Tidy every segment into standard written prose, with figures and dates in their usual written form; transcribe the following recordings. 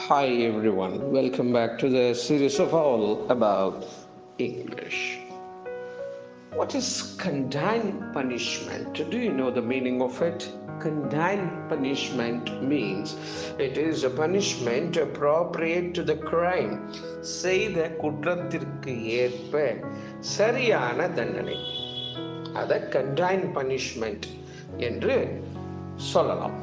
Hi everyone, welcome back to the series of all about English. What is condign punishment? Do you know the meaning of it? Condign punishment means it is a punishment appropriate to the crime. செய்த குற்றத்திற்கு ஏற்ப சரியான தண்டனை. அதை condign punishment என்று சொல்லலாம்.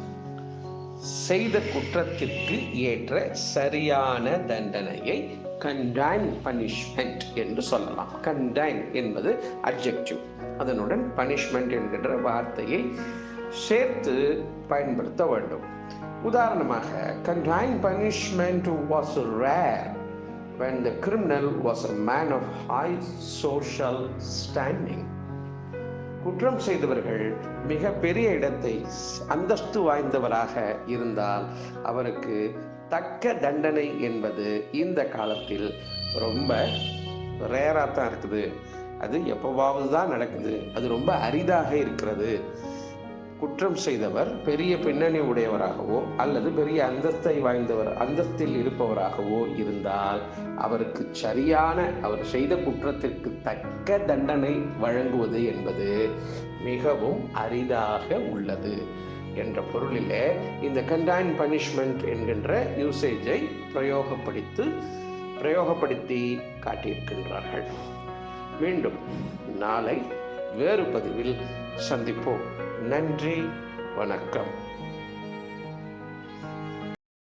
செய்த குற்றத்திற்கு ஏற்ற சரியான தண்டனையை கண்டைன் பனிஷ்மெண்ட் என்று சொல்லலாம். கண்டைன் என்பது அட்ஜெக்டிவ், அதனுடன் பனிஷ்மெண்ட் என்கின்ற வார்த்தையை சேர்த்து பயன்படுத்த வேண்டும். உதாரணமாக, contain punishment was rare when the criminal was a man of high social standing. குற்றம் செய்தவர்கள் மிக பெரிய இடத்தை, அந்தஸ்து வாய்ந்தவராக இருந்தால் அவருக்கு தக்க தண்டனை என்பது இந்த காலத்தில் ரொம்ப ரேராக தான் இருக்குது. அது எப்போவாவது தான் நடக்குது. அது ரொம்ப அரிதாக இருக்கிறது. குற்றம் செய்தவர் பெரிய பின்னணி உடையவராகவோ அல்லது பெரிய அந்தஸ்தில் இருப்பவராகவோ இருந்தால் அவருக்கு சரியான, அவர் செய்த குற்றத்திற்கு தக்க தண்டனை வழங்குவது என்பது மிகவும் அரிதாக உள்ளது என்ற பொருளிலே இந்த கண்டைன் பனிஷ்மெண்ட் என்கின்ற யூசேஜை பிரயோகப்படுத்தி காட்டியிருக்கின்றார்கள். மீண்டும் நாளை வேறு பதிவில் சந்திப்போம். நன்றி, வணக்கம்.